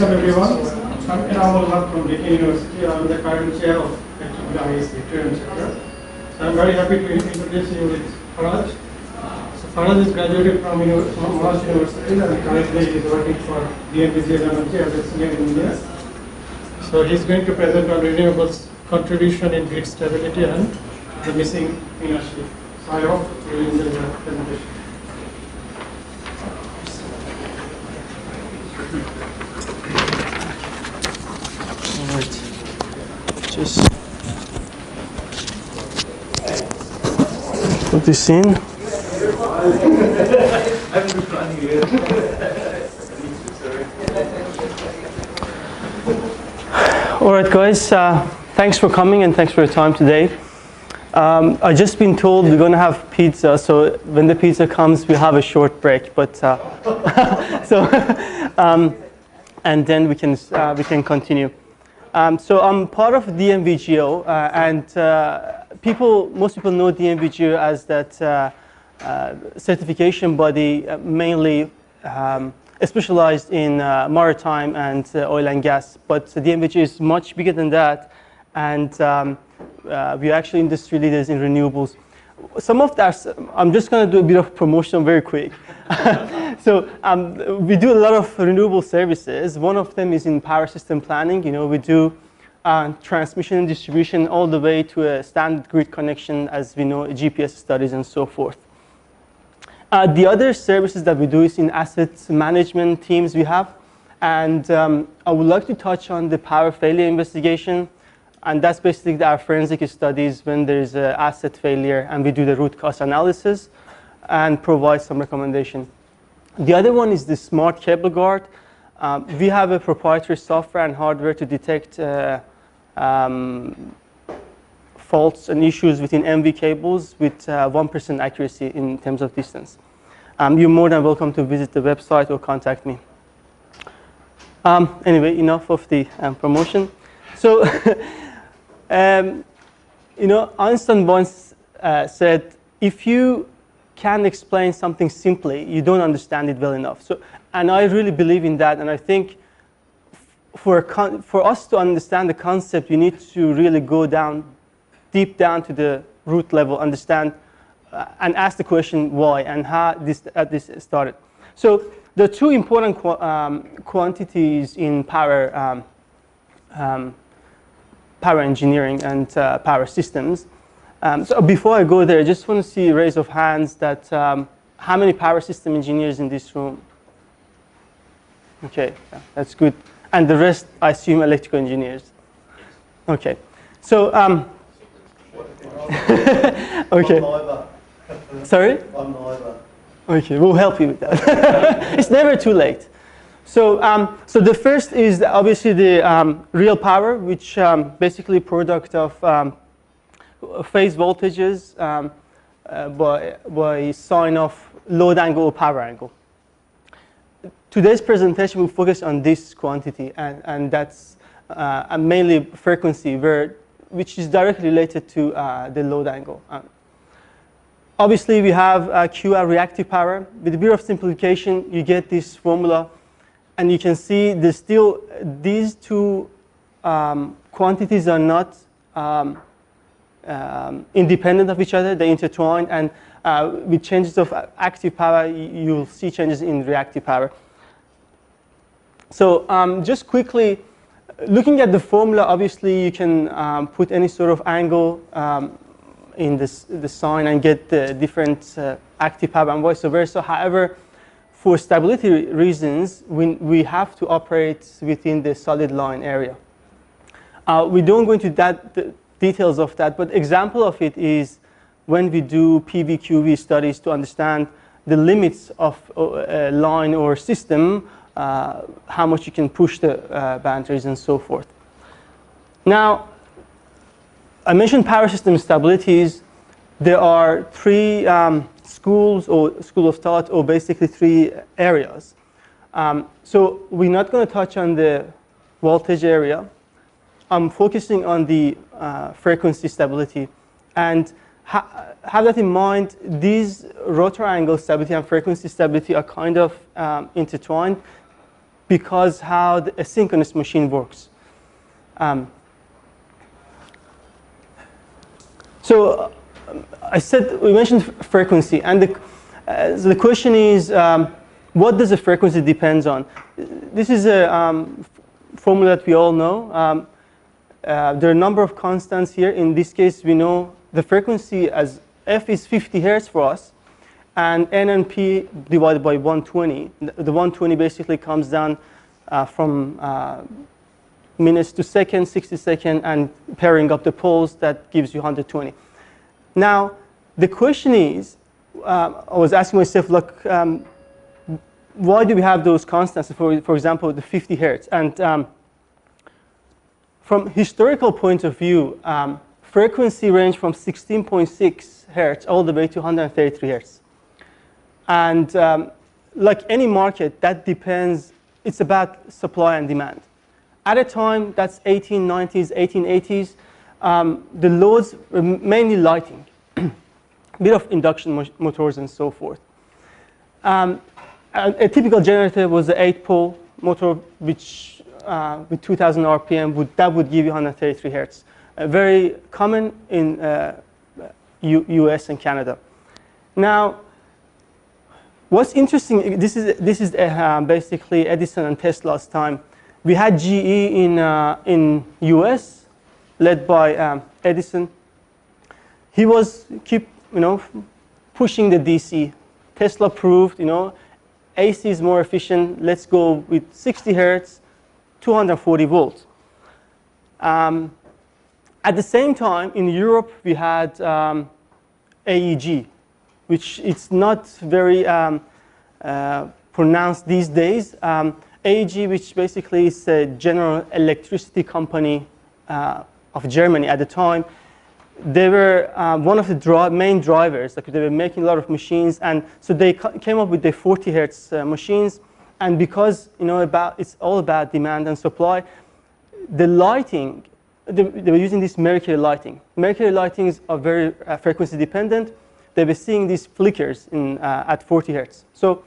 welcome everyone. I'm Renewable from Victorian University. I'm the current chair of IEEE IAS Victorian chapter. So I'm very happy to introduce you with Faraz. So Faraz is graduated from Melbourne University and currently is working for DNVG as a senior engineer. So he's going to present on renewables contribution in grid stability and the missing inertia. So I hope you will enjoy the presentation. Alright, just put this in. Alright guys, thanks for coming and thanks for your time today. I've just been told we're going to have pizza, so when the pizza comes we have a short break, but and then we can continue. So I'm part of DNVGO, and most people know DNVGO as that certification body, mainly specialized in maritime and oil and gas. But DNVGO is much bigger than that, and we're actually industry leaders in renewables. Some of that, I'm just going to do a bit of promotion very quick. So we do a lot of renewable services. One of them is in power system planning. You know, we do transmission and distribution all the way to a standard grid connection, as we know, GPS studies and so forth. The other services that we do is in asset management teams we have. And I would like to touch on the power failure investigation. And that's basically our forensic studies when there's an asset failure, and we do the root cause analysis and provide some recommendation. The other one is the smart cable guard. We have a proprietary software and hardware to detect faults and issues within MV cables with 1% accuracy in terms of distance. You're more than welcome to visit the website or contact me. Anyway, enough of the promotion. So, you know, Einstein once said, if you can explain something simply, you don't understand it well enough. So, and I really believe in that. And I think for us to understand the concept, you need to really go down, deep down to the root level, understand, and ask the question why and how this started. So the two important quantities in power engineering and power systems. So before I go there, I just want to see a raise of hands that how many power system engineers in this room? Okay, yeah, that's good. And the rest, I assume, electrical engineers. Okay, so okay. Sorry? I'm neither. Okay, we'll help you with that. It's never too late. So, so the first is obviously the real power, which basically product of phase voltages by sine of load angle or power angle. Today's presentation will focus on this quantity, and that's mainly frequency, which is directly related to the load angle. Obviously, we have QR reactive power. With a bit of simplification, you get this formula. And you can see there's still these two quantities are not independent of each other. They intertwine, and with changes of active power, you'll see changes in reactive power. So just quickly, looking at the formula, obviously you can put any sort of angle in the sign and get the different active power and vice versa. However, for stability reasons, we have to operate within the solid line area. We don't go into the details of that, but example of it is when we do PV/QV studies to understand the limits of a line or system, how much you can push the boundaries and so forth. Now, I mentioned power system stabilities. There are three schools or school of thought, or basically three areas. So we're not going to touch on the voltage area. I'm focusing on the frequency stability. And have that in mind, these rotor angle stability and frequency stability are kind of intertwined. because how a synchronous machine works. So we mentioned frequency, and the question is, what does the frequency depends on? This is a formula that we all know. There are a number of constants here. In this case, we know the frequency as F is 50 hertz for us, and N and P divided by 120. The 120 basically comes down from minutes to seconds, 60 seconds, and pairing up the poles, that gives you 120. Now, the question is, I was asking myself, look, why do we have those constants, for example, the 50 hertz? And from historical point of view, frequency range from 16.6 hertz all the way to 133 hertz. And like any market, that depends, it's about supply and demand. At a time, that's 1890s, 1880s, the loads were mainly lighting, a bit of induction motors and so forth. A typical generator was the 8-pole motor, which with 2000 RPM, that would give you 133 hertz. Very common in US and Canada. Now, what's interesting, this is basically Edison and Tesla's time. We had GE in US, led by Edison. He was pushing the DC. Tesla proved, AC is more efficient. Let's go with 60 hertz, 240 volts. At the same time, in Europe, we had AEG, which it's not very pronounced these days. AEG, which basically is a General Electricity company of Germany at the time. They were one of the main drivers. Like, they were making a lot of machines, and so they came up with the 40 hertz machines. And because it's all about demand and supply, the lighting, they were using this mercury lighting. Mercury lightings are very frequency dependent. They were seeing these flickers at 40 hertz. So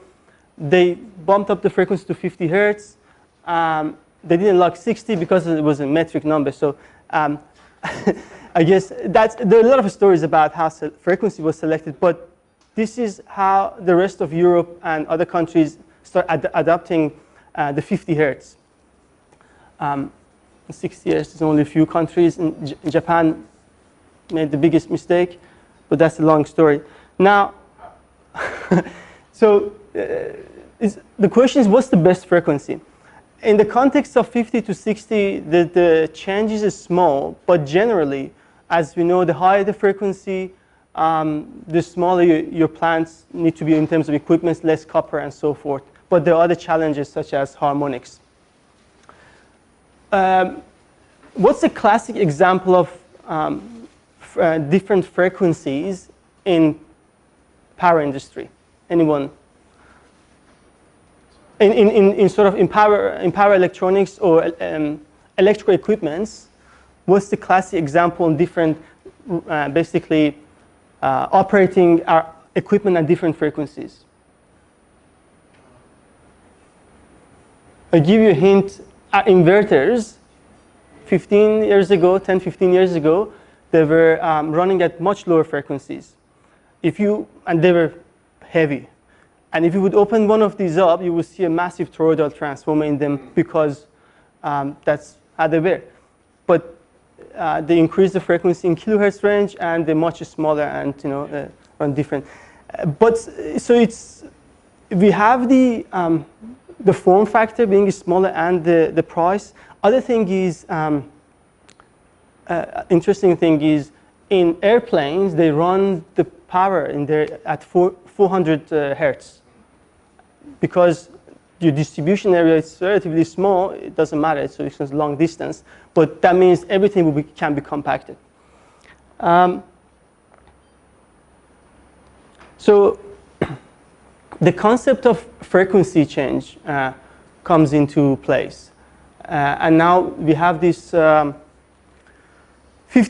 they bumped up the frequency to 50 hertz. They didn't like 60 because it was a metric number. So I guess there are a lot of stories about how frequency was selected, but this is how the rest of Europe and other countries start adopting the 50 hertz. 60 hertz is only a few countries. In Japan made the biggest mistake, but that's a long story. Now, so the question is, what's the best frequency? In the context of 50 to 60, the changes is small, but generally, as we know, the higher the frequency, the smaller your plants need to be in terms of equipment, less copper and so forth. But there are other challenges such as harmonics. What's a classic example of different frequencies in power industry? Anyone? In power electronics or electrical equipments, what's the classic example in different, basically operating our equipment at different frequencies? I'll give you a hint. Inverters, 15 years ago, 10, 15 years ago, they were running at much lower frequencies. And they were heavy. And if you would open one of these up, you would see a massive toroidal transformer in them because that's how they were. But they increased the frequency in kilohertz range, and they're much smaller and run different. But so we have the form factor being smaller and the price. Other thing is, interesting thing is, in airplanes, they run the power in there at 400 hertz. Because your distribution area is relatively small, it doesn't matter, so it's a long distance. But that means everything can be compacted. So the concept of frequency change comes into place. And now we have this 50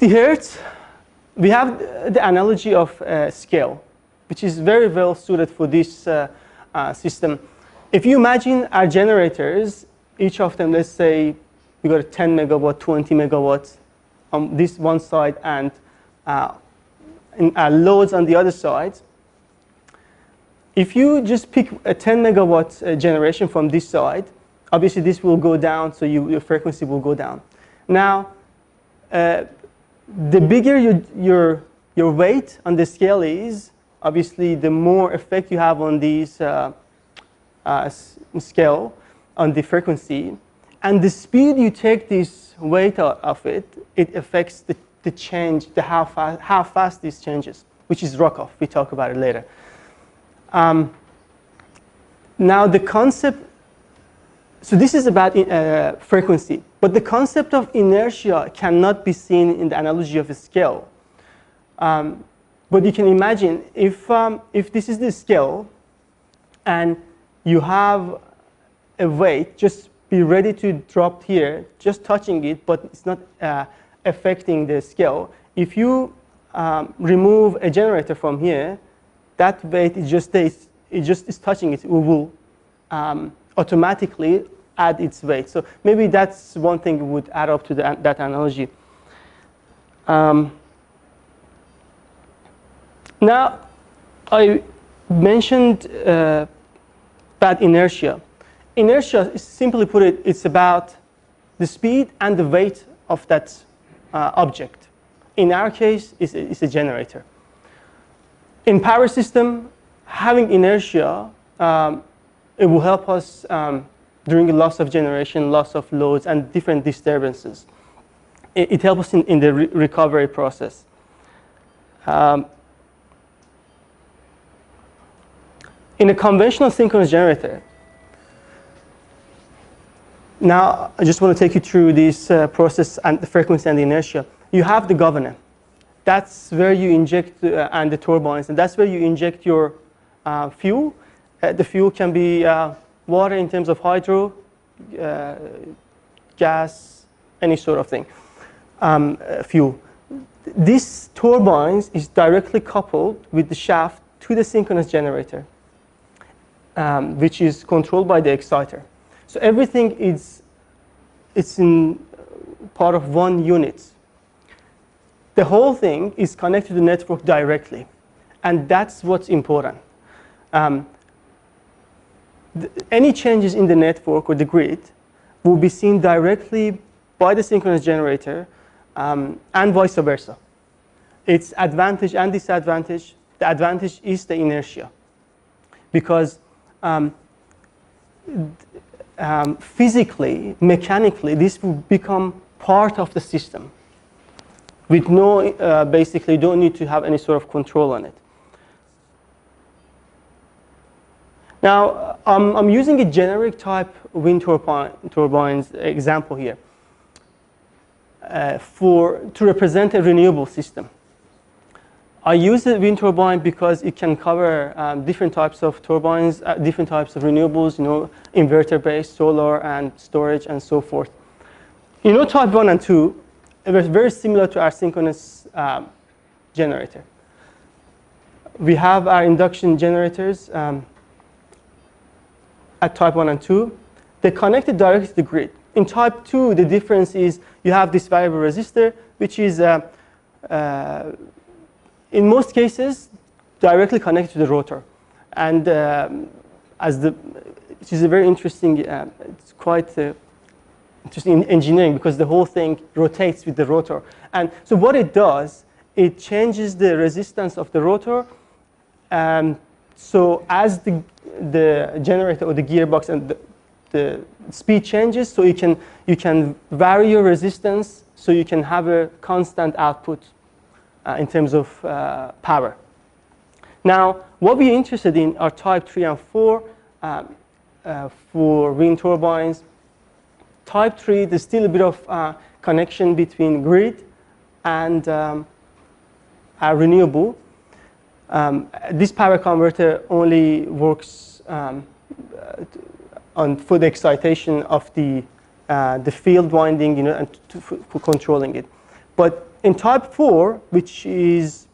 hertz. We have the analogy of scale, which is very well suited for this system. if you imagine our generators, each of them, let's say we got a 10 megawatt, 20 megawatts on this one side, and loads on the other side. If you just pick a 10 megawatt generation from this side, obviously this will go down, so your frequency will go down. Now, the bigger your weight on the scale is, obviously the more effect you have on these scale, on the frequency. And the speed you take this weight out of it, it affects the change, how fast this changes, which is rock-off. We talk about it later. Now the concept, so this is about frequency, but the concept of inertia cannot be seen in the analogy of a scale. But you can imagine if this is the scale and you have a weight, just be ready to drop here, just touching it, but it's not affecting the scale. If you remove a generator from here, that weight it just is touching it. It will automatically add its weight. So maybe that's one thing we would add up to that analogy. Now, I mentioned about inertia. Inertia, simply put it, it's about the speed and the weight of that object. In our case, it's a generator. In power system, having inertia, it will help us during the loss of generation, loss of loads, and different disturbances. It helps us in the recovery process. In a conventional synchronous generator, now I just want to take you through this process and the frequency and the inertia. You have the governor. That's where you inject, and the turbines, and that's where you inject your fuel. The fuel can be water in terms of hydro, gas, any sort of thing, fuel. This turbines is directly coupled with the shaft to the synchronous generator, which is controlled by the exciter. So everything it's in part of one unit. The whole thing is connected to the network directly, and that's what's important. Any changes in the network or the grid will be seen directly by the synchronous generator, and vice versa. It's advantage and disadvantage. The advantage is the inertia, because physically, mechanically, this will become part of the system with no, basically, you don't need to have any sort of control on it. Now, I'm using a generic type wind turbines example here to represent a renewable system. I use the wind turbine because it can cover different types of turbines, different types of renewables, inverter-based, solar, and storage, and so forth. Type 1 and 2, it was very similar to our synchronous generator. We have our induction generators at type 1 and 2. They're connected directly to the grid. In type 2, the difference is you have this variable resistor, which is in most cases, directly connected to the rotor. And which is a very interesting, it's quite interesting in engineering, because the whole thing rotates with the rotor. And so what it does, it changes the resistance of the rotor. So as the generator or the gearbox and the speed changes, so you can vary your resistance, so you can have a constant output in terms of power. Now, what we're interested in are type 3 and 4 for wind turbines. Type 3, there's still a bit of connection between grid and renewable. This power converter only works for the excitation of the field winding, and for controlling it. But in type 4, which is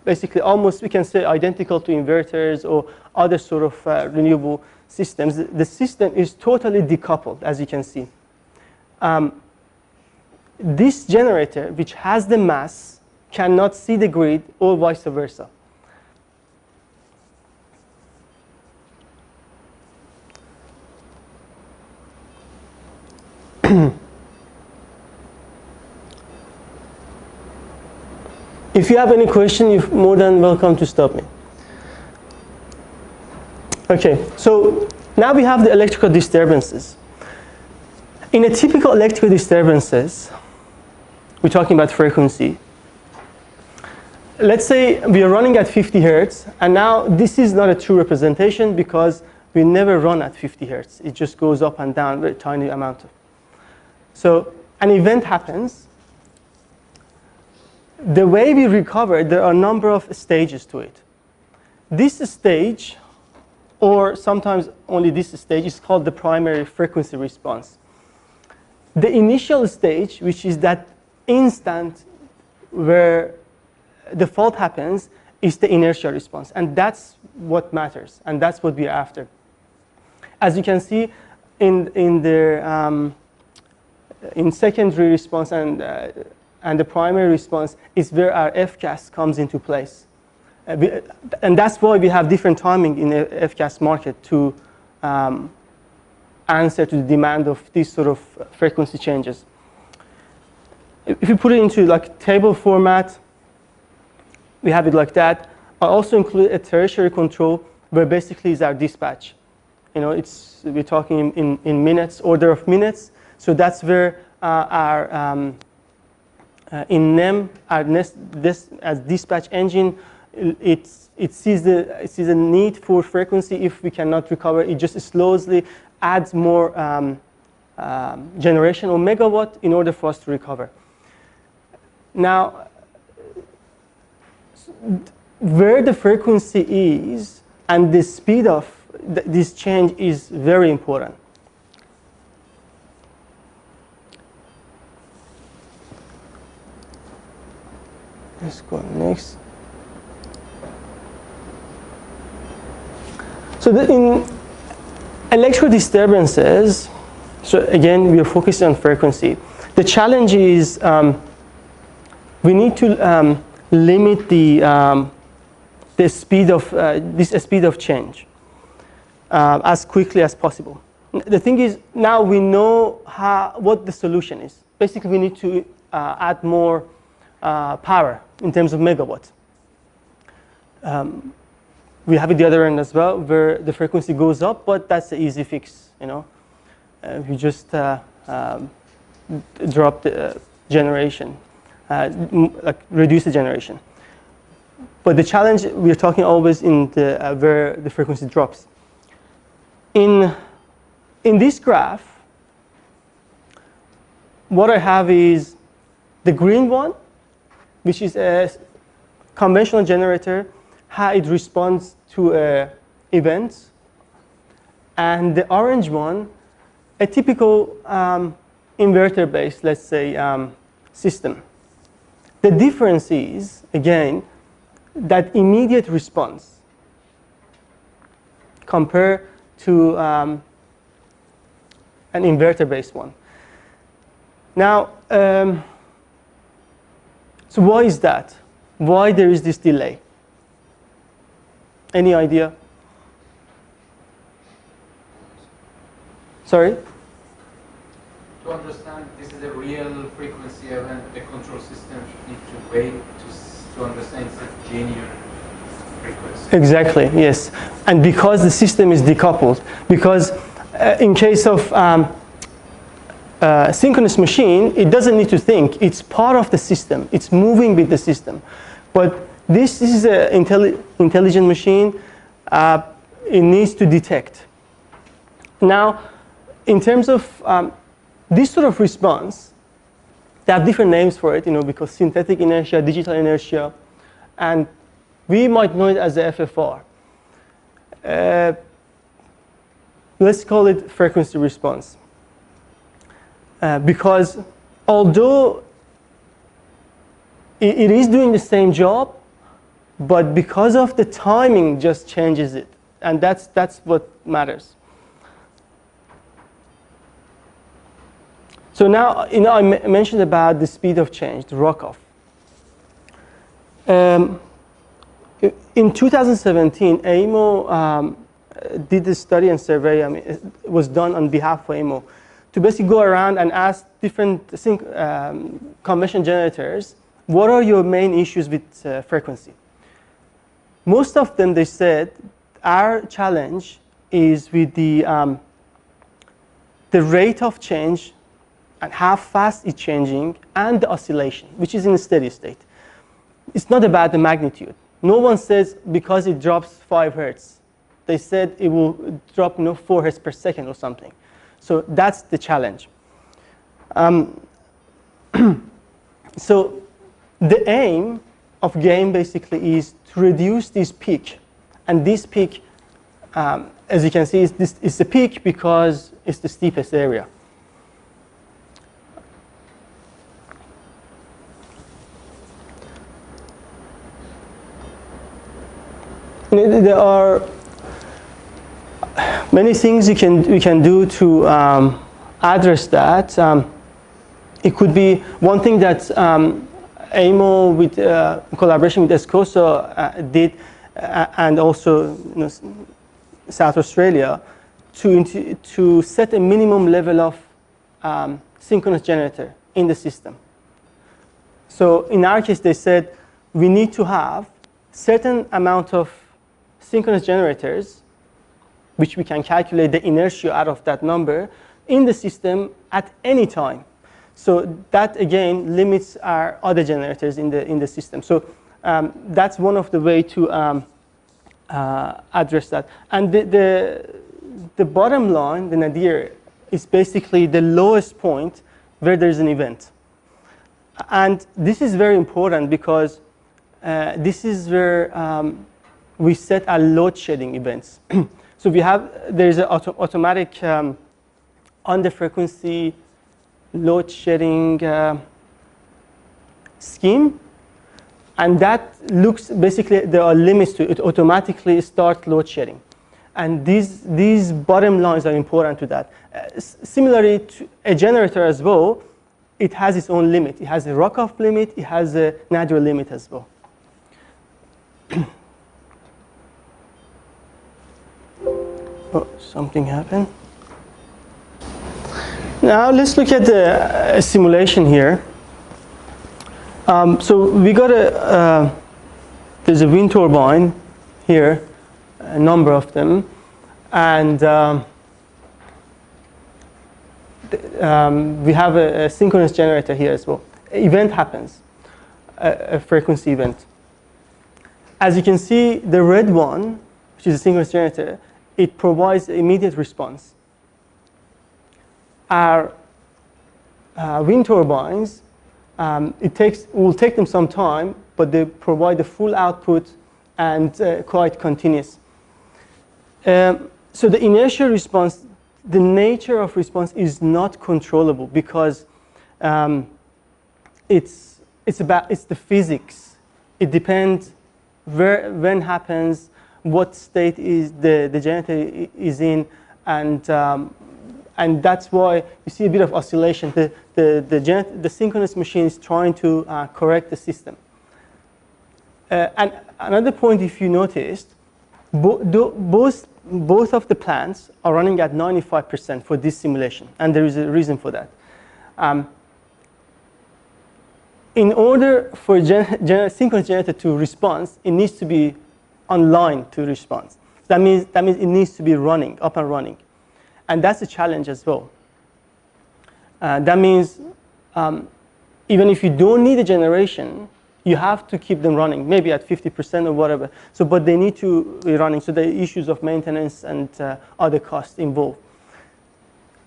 basically almost, we can say, identical to inverters or other sort of renewable systems. The system is totally decoupled, as you can see. This generator, which has the mass, cannot see the grid or vice versa. If you have any question, you're more than welcome to stop me. Okay, so now we have the electrical disturbances. In a typical electrical disturbances, we're talking about frequency. Let's say we are running at 50 hertz, and now this is not a true representation because we never run at 50 hertz. It just goes up and down, very tiny amount of. So an event happens. The way we recover, there are a number of stages to it. This stage, or sometimes only this stage, is called the primary frequency response. The initial stage, which is that instant where the fault happens, is the inertia response. And that's what matters, and that's what we're after. As you can see in secondary response and the primary response is where our FCAS comes into place. And that's why we have different timing in the FCAS market to answer to the demand of these sort of frequency changes. If you put it into like table format, we have it like that. I also include a tertiary control where basically is our dispatch. You know, we're talking in minutes, order of minutes. So that's where our in NEM, this as dispatch engine, it sees the need for frequency. If we cannot recover, it just slowly adds more generation or megawatt in order for us to recover. Now, where the frequency is and the speed of this change is very important. Let's go next. So in electrical disturbances, so again, we are focusing on frequency. The challenge is we need to limit the speed of this speed of change as quickly as possible. The thing is, now we know what the solution is. Basically, we need to add more power in terms of megawatt. We have it the other end as well, where the frequency goes up, but that's the easy fix. You know, we just drop the generation, like reduce the generation. But the challenge, we are talking always in the where the frequency drops. In this graph, what I have is the green one, which is a conventional generator, how it responds to events, and the orange one, a typical inverter-based, let's say, system. The difference is, again, that immediate response compared to an inverter-based one. Now, so why is that? Why there is this delay? Any idea? Sorry? To understand this is a real frequency event, the control system need to wait to understand it's a genuine frequency. Exactly, yes. And because the system is decoupled, because in case of synchronous machine, it doesn't need to think. It's part of the system. It's moving with the system. But this is an intelligent machine. It needs to detect. Now, in terms of this sort of response, they have different names for it, you know, because synthetic inertia, digital inertia, and we might know it as the FFR. Let's call it frequency response. Because although it is doing the same job, but because of the timing just changes it, and that's what matters. So now, I mentioned about the speed of change, the rock-off. In 2017, AEMO did a study and survey. I mean, it was done on behalf of AEMO to basically go around and ask different convention generators, what are your main issues with frequency? Most of them, they said, our challenge is with the rate of change and how fast it's changing and the oscillation, which is in a steady state. It's not about the magnitude. No one says because it drops 5 hertz. They said it will drop 4 hertz per second or something. So that's the challenge. So the aim of game basically is to reduce this peak. And this peak, as you can see, is the peak because it's the steepest area. There are many things we can do to address that. It could be one thing that AEMO, with collaboration with ESCOSO, did, and also South Australia, to set a minimum level of synchronous generator in the system. So in our case, they said we need to have certain amount of synchronous generators, which we can calculate the inertia out of that number, in the system at any time. So that again limits our other generators in the system. So that's one of the way to address that. And the bottom line, the nadir, is basically the lowest point where there's an event. And this is very important because this is where we set our load shedding events. So there's an automatic under frequency load shedding scheme, and that looks basically there are limits to it. Automatically start load shedding, and these bottom lines are important to that. Similarly to a generator as well, it has its own limit. It has a rock-off limit. It has a natural limit as well. Oh, something happened. Now let's look at the simulation here. So we got there's a wind turbine here, a number of them, and we have a synchronous generator here as well. Event happens, a frequency event. As you can see, the red one, which is a synchronous generator, it provides immediate response. Our wind turbines, it will take them some time, but they provide the full output and quite continuous. So the inertial response, the nature of response is not controllable because it's the physics. It depends when happens, what state is the generator is in, and that's why you see a bit of oscillation. The synchronous machine is trying to correct the system. And another point, if you noticed, both of the plants are running at 95% for this simulation, and there is a reason for that. In order for synchronous generator to respond, it needs to be online to respond. That means it needs to be running, up and running. And that's a challenge as well. That means even if you don't need a generation, you have to keep them running, maybe at 50% or whatever. So, but they need to be running. So there are issues of maintenance and other costs involved.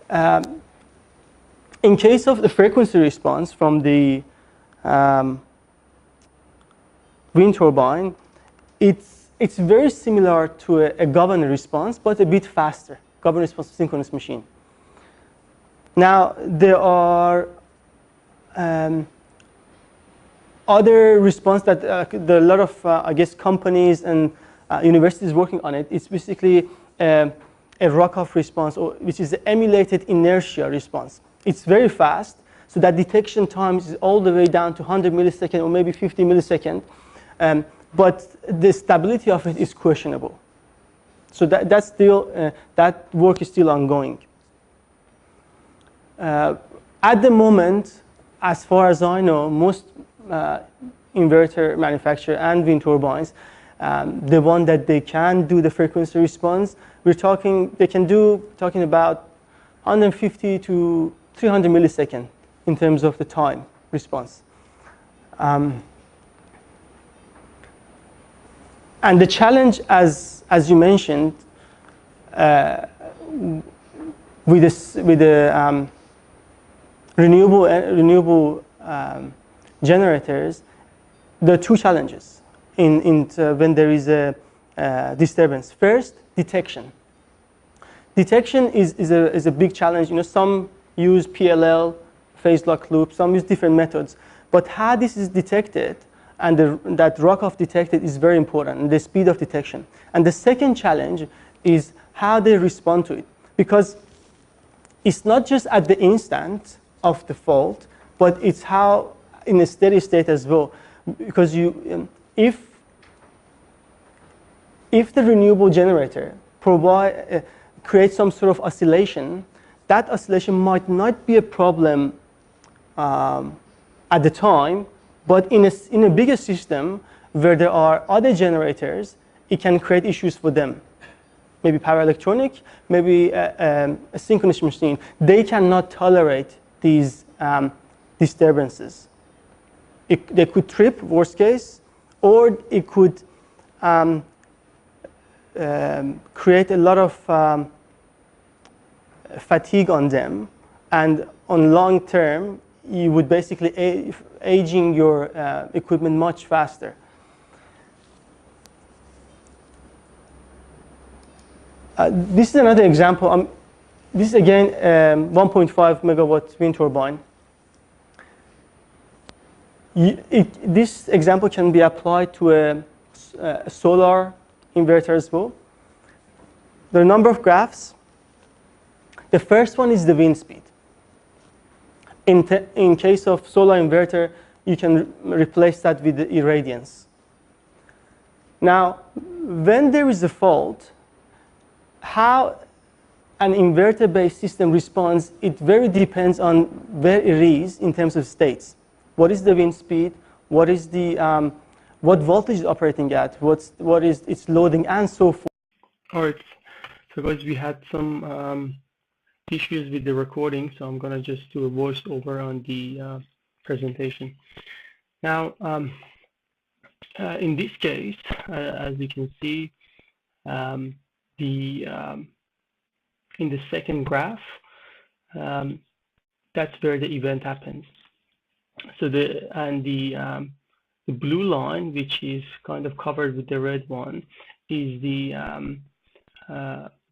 In case of the frequency response from the wind turbine, it's very similar to a governor response, but a bit faster. Governor response to synchronous machine. Now there are other response that there are a lot of, I guess, companies and universities working on it. It's basically a rock-off response, which is the emulated inertia response. It's very fast, so that detection time is all the way down to 100 milliseconds or maybe 50 milliseconds. But the stability of it is questionable. So that's still, that work is still ongoing. At the moment, as far as I know, most inverter manufacturer and wind turbines, the one that they can do the frequency response, they can do talking about 150 to 300 milliseconds in terms of the time response. And the challenge, as you mentioned, with the renewable generators, there are two challenges when there is a disturbance. First, detection. Detection is a big challenge. You know, some use PLL, phase lock loop, some use different methods. But how this is detected and that rock-off detected is very important, and the speed of detection. And the second challenge is how they respond to it. Because it's not just at the instant of the fault, but it's how in a steady state as well. Because if the renewable generator creates some sort of oscillation, that oscillation might not be a problem at the time, but in a bigger system where there are other generators, it can create issues for them. Maybe power electronic, maybe a synchronous machine. They cannot tolerate these disturbances. They could trip, worst case, or it could create a lot of fatigue on them, and on long term, you would basically aging your equipment much faster. This is another example. This is again 1.5 megawatt wind turbine. This example can be applied to a solar inverter as well. There are a number of graphs. The first one is the wind speed. In case of solar inverter, you can replace that with the irradiance. Now, when there is a fault, how an inverter-based system responds, it very depends on where it is in terms of states. What is the wind speed? What is the what voltage is operating at? What is its loading, and so forth. All right. So guys, we had some issues with the recording, so I'm gonna just do a voiceover on the presentation. Now, in this case, as you can see, in the second graph, that's where the event happens. So the blue line, which is kind of covered with the red one, is the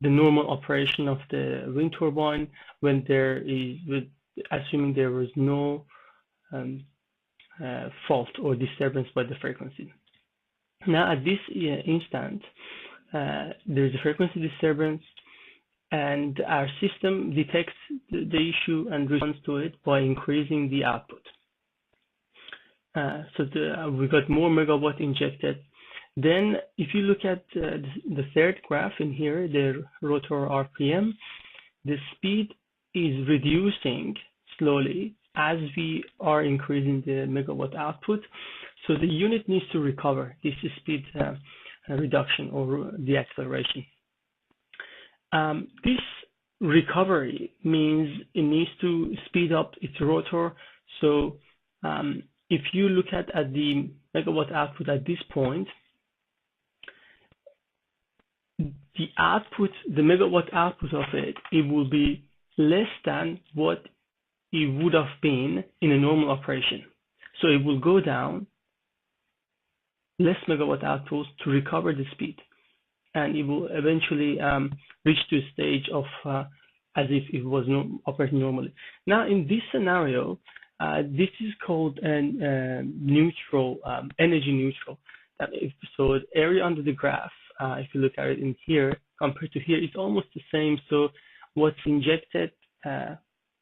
normal operation of the wind turbine when there is, assuming there was no fault or disturbance by the frequency. Now at this instant, there is a frequency disturbance, and our system detects the issue and responds to it by increasing the output. So we got more megawatt injected. Then if you look at the third graph in here, the rotor RPM, the speed is reducing slowly as we are increasing the megawatt output. So the unit needs to recover this speed reduction or the acceleration. This recovery means it needs to speed up its rotor. So if you look at the megawatt output at this point, the output, the megawatt output of it, it will be less than what it would have been in a normal operation. So it will go down, less megawatt output to recover the speed, and it will eventually reach to a stage of as if it was operating normally. Now in this scenario, This is called an neutral, energy neutral. So the area under the graph, if you look at it in here compared to here, it's almost the same. So what's injected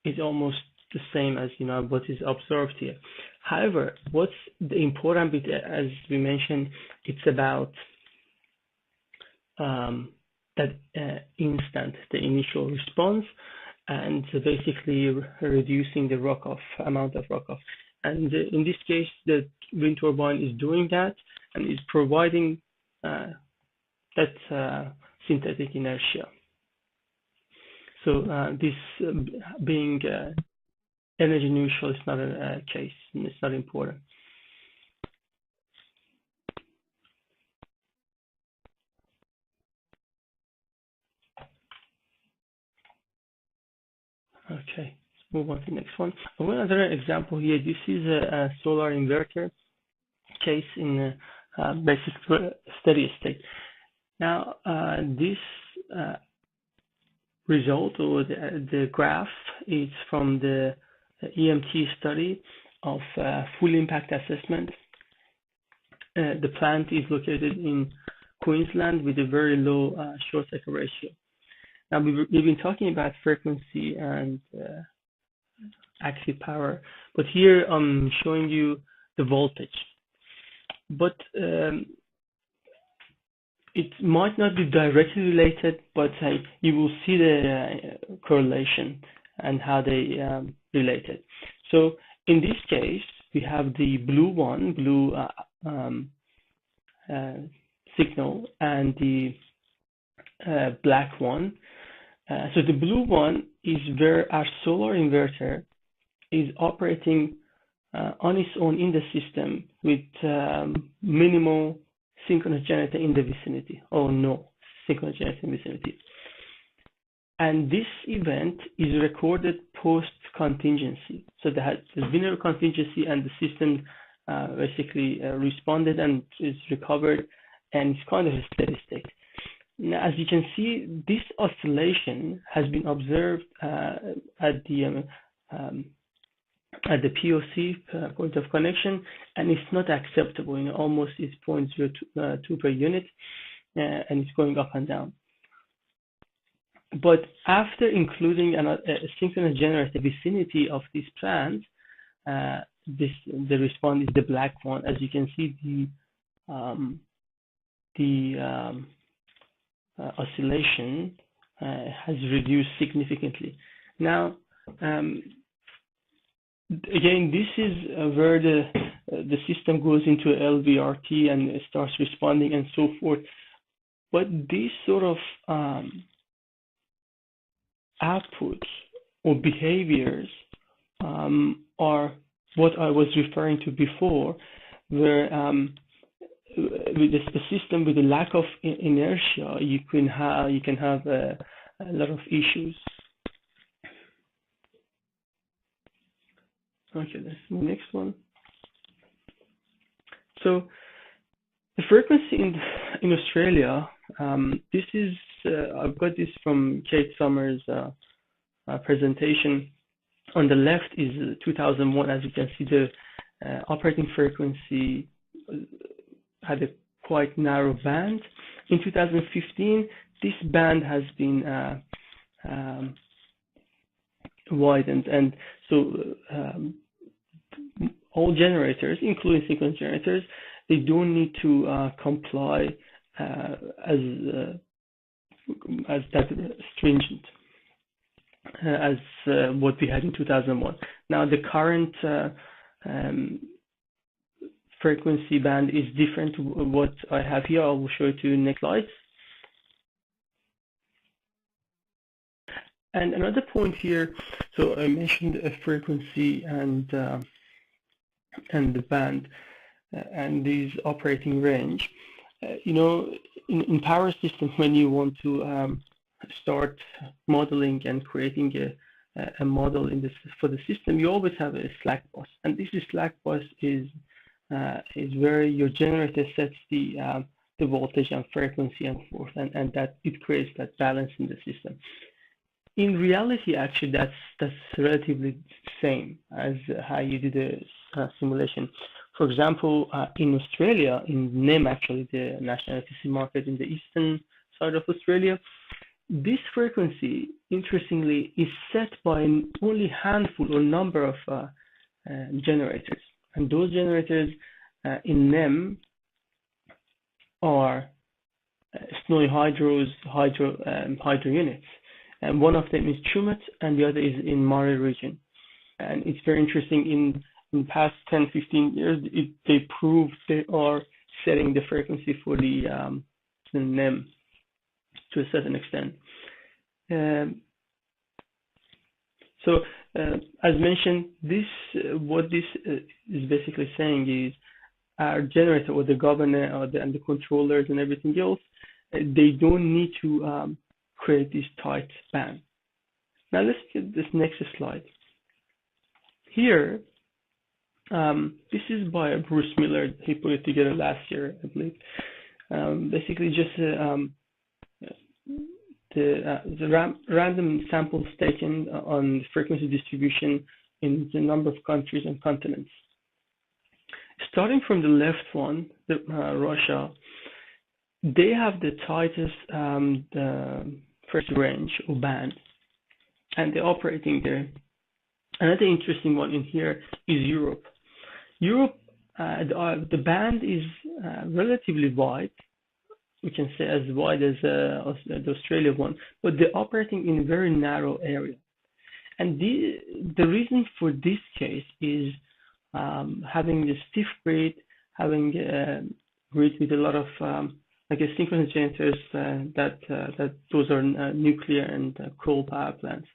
is almost the same as what is observed here. However, what's the important bit, as we mentioned, it's about that instant, the initial response, and basically reducing the runoff, amount of runoff. And in this case, the wind turbine is doing that and is providing that synthetic inertia. So this being energy neutral is not a case, and it's not important. Okay, let's move on to the next one. Another example here, this is a solar inverter case in a basic steady state. Now, this result, or the graph, is from the EMT study of full impact assessment. The plant is located in Queensland with a very low short cycle ratio. Now, we've been talking about frequency and active power, but here I'm showing you the voltage. But it might not be directly related, but you will see the correlation and how they related. So in this case, we have the blue signal and the black one. So the blue one is where our solar inverter is operating on its own in the system with minimal synchronous generator in the vicinity, or no synchronous generator in the vicinity. And this event is recorded post-contingency. So there's been a contingency and the system basically responded and is recovered, and it's kind of a steady state. Now, as you can see, this oscillation has been observed at the POC, point of connection, and it's not acceptable. Almost it's 0.02 per unit, and it's going up and down. But after including a synchronous generator vicinity of this plant, the response is the black one. As you can see, the oscillation has reduced significantly. Now, again, this is where the system goes into LVRT and starts responding and so forth. But these sort of outputs or behaviors are what I was referring to before, where with the system with a lack of inertia, you can have a lot of issues. Okay, let's move to the next one. So the frequency in Australia, this is I've got this from Kate Summers' presentation. On the left is 2001. As you can see, the operating frequency had a quite narrow band. In 2015, this band has been widened, and so all generators, including synchronous generators, they don't need to comply as that stringent as what we had in 2001. Now the current frequency band is different to what I have here. I will show it to you in the next slides. And another point here, so I mentioned a frequency and the band and these operating range. In power systems, when you want to start modeling and creating a model for the system, you always have a slack bus, and this slack bus is where your generator sets the voltage and frequency and forth, and that it creates that balance in the system. In reality, actually, that's relatively same as how you do the simulation. For example, in Australia, in NEM, actually, the National Electricity Market in the eastern side of Australia, this frequency, interestingly, is set by only handful or number of generators. And those generators in NEM are snowy hydro units. And one of them is Chumet and the other is in Murray region. And it's very interesting, in the past 10, 15 years, they proved they are setting the frequency for the NEM to a certain extent. As mentioned, what this is basically saying is our generator or the governor and the controllers and everything else, they don't need to create this tight band. Now let's get this next slide. Here, this is by Bruce Miller. He put it together last year, I believe. Basically, just the random samples taken on the frequency distribution in the number of countries and continents. Starting from the left one, Russia, they have the tightest first range or band, and they're operating there. Another interesting one in here is Europe. Europe, the band is relatively wide. We can say as wide as the Australia one, but they're operating in a very narrow area. And the reason for this case is having the stiff grid, having grid with a lot of synchronous generators that those are nuclear and coal power plants.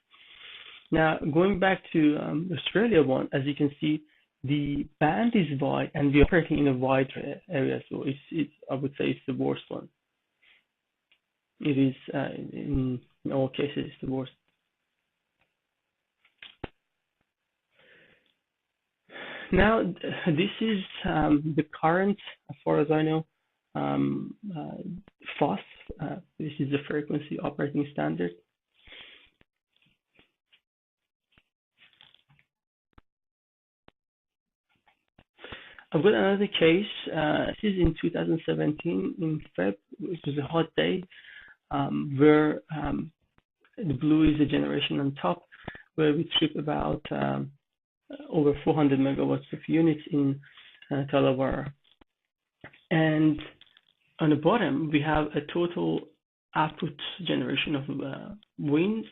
Now, going back to Australia one, as you can see, the band is wide and we're operating in a wide area, so I would say it's the worst one. It is, in all cases, it's the worst. Now, this is the current, as far as I know, FOS. This is the frequency operating standard. I've got another case. This is in 2017 in Feb, which was a hot day, where the blue is the generation on top, where we trip about over 400 megawatts of units in Talavera. And on the bottom, we have a total output generation of wind.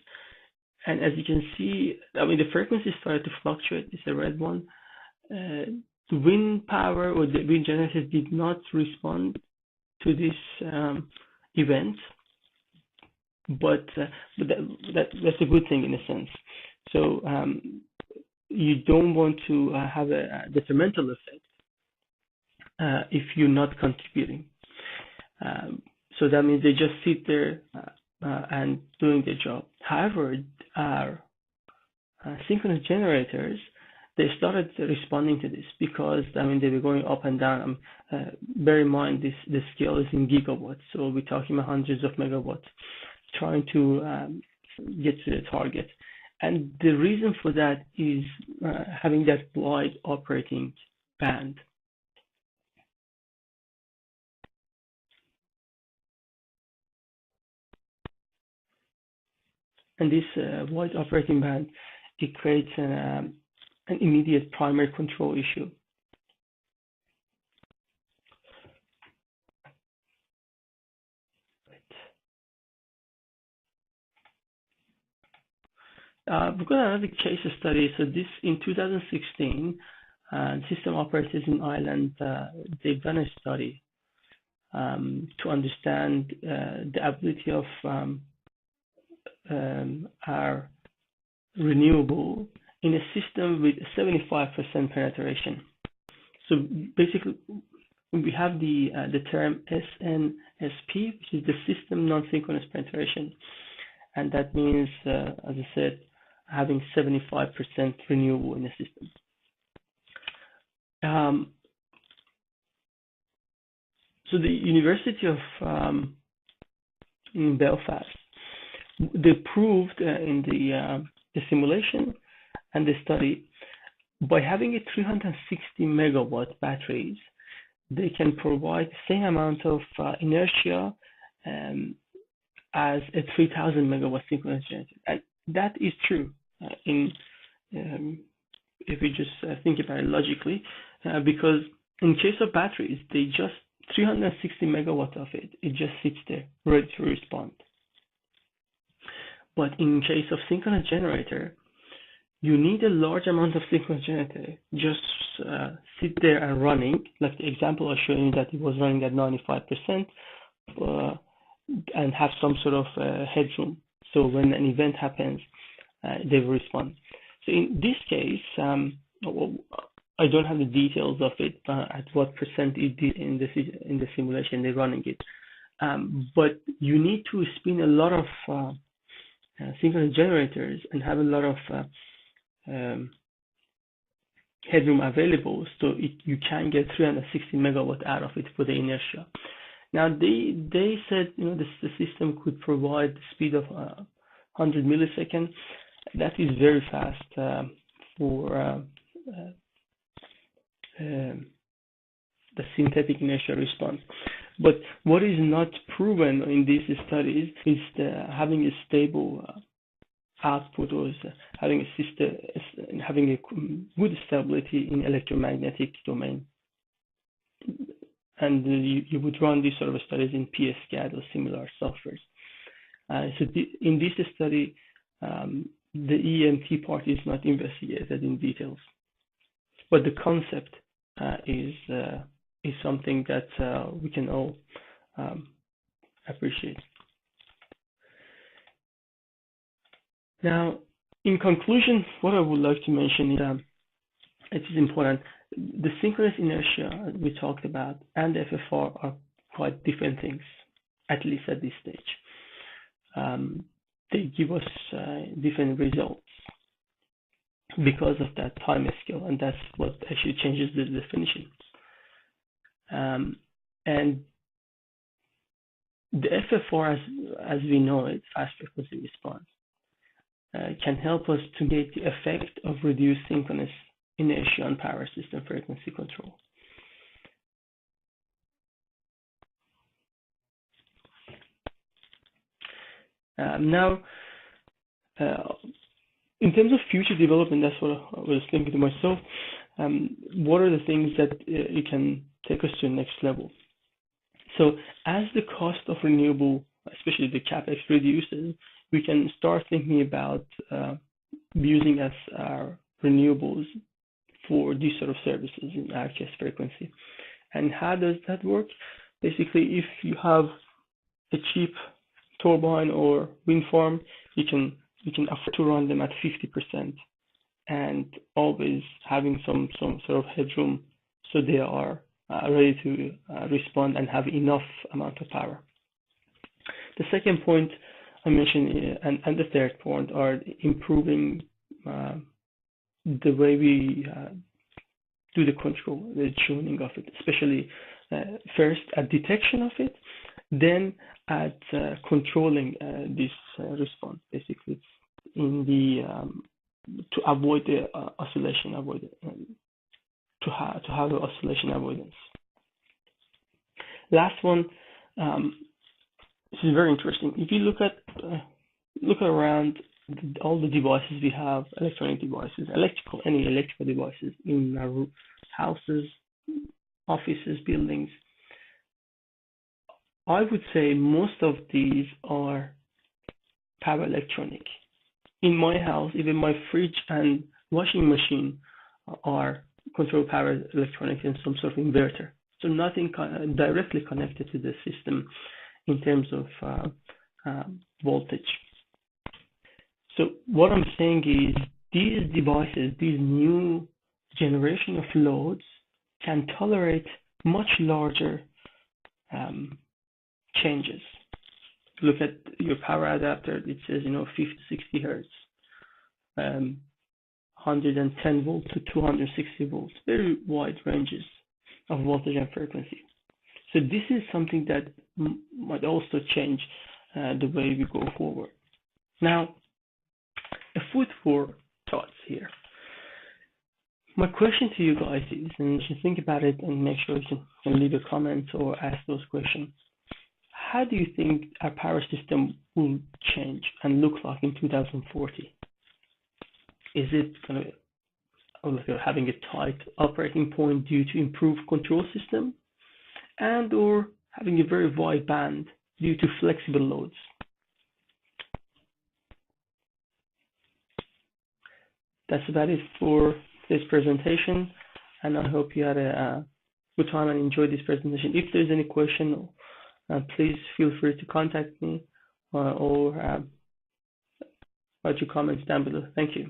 And as you can see, I mean, the frequency started to fluctuate. It's a red one. The wind power or the wind generators did not respond to this event, but that's a good thing in a sense. So you don't want to have a detrimental effect if you're not contributing. So that means they just sit there and doing their job. However, our synchronous generators, they started responding to this because, I mean, they were going up and down. Bear in mind, the scale is in gigawatts, so we're talking about hundreds of megawatts, trying to get to the target. And the reason for that is having that wide operating band. And this wide operating band, it creates an immediate primary control issue. We've got another case study. So this in 2016, system operators in Ireland, they've done a study to understand the ability of our renewable in a system with 75% penetration. So basically, we have the term SNSP, which is the system non-synchronous penetration, and that means, as I said, having 75% renewable in the system. So the University of in Belfast, they proved in the simulation and the study, by having a 360 megawatt batteries, they can provide the same amount of inertia as a 3000 megawatt synchronous generator. And that is true if we just think about it logically, because in case of batteries, they just 360 megawatts of it just sits there ready to respond. But in case of synchronous generator, you need a large amount of synchronous generator just sit there and running, like the example I showed you that it was running at 95%, and have some sort of headroom. So when an event happens, they will respond. So in this case, I don't have the details of it, at what percent it did in the simulation they're running it. But you need to spin a lot of synchronous generators and have a lot of headroom available, so you can get 360 megawatt out of it for the inertia. Now they said the system could provide the speed of 100 milliseconds. That is very fast for the synthetic inertial response. But what is not proven in these studies is having a stable output, or having a system, having a good stability in electromagnetic domain. And you would run these sort of studies in PSCAD or similar softwares. So in this study, the EMT part is not investigated in details, but the concept is something that we can all appreciate. Now, in conclusion, what I would like to mention is it is important. The synchronous inertia we talked about and the FFR are quite different things, at least at this stage. They give us different results because of that time scale, and that's what actually changes the definition. And the FFR, as we know it, fast frequency response, can help us to get the effect of reduced synchronous inertia on power system frequency control. Now, in terms of future development, that's what I was thinking to myself. What are the things that it can take us to the next level? So as the cost of renewable, especially the CapEx, reduces, we can start thinking about using as our renewables for these sort of services in our case frequency. And how does that work? Basically, if you have a cheap turbine or wind farm, you can afford to run them at 50% and always having some sort of headroom, so they are ready to respond and have enough amount of power. The second point I mentioned and the third point are improving the way we do the control, the tuning of it, especially first at detection of it, then at controlling this response, basically in the to avoid the oscillation avoidance, to have the oscillation avoidance. Last one, this is very interesting. If you look around all the devices we have, electronic devices, any electrical devices in our houses, offices, buildings, I would say most of these are power electronic. In my house, even my fridge and washing machine are controlled power electronics and some sort of inverter. So nothing directly connected to the system in terms of voltage. So what I'm saying is these devices, these new generation of loads can tolerate much larger changes. Look at your power adapter, it says 50, 60 hertz, 110 volts to 260 volts, very wide ranges of voltage and frequency. So this is something that might also change the way we go forward. Now, a food for thoughts here. My question to you guys is, and you should think about it and make sure you can leave a comment or ask those questions. How do you think our power system will change and look like in 2040? Is it going to having a tight operating point due to improved control system, and or having a very wide band due to flexible loads? That's about it for this presentation, and I hope you had a good time and enjoyed this presentation. If there's any question, please feel free to contact me or write your comments down below. Thank you.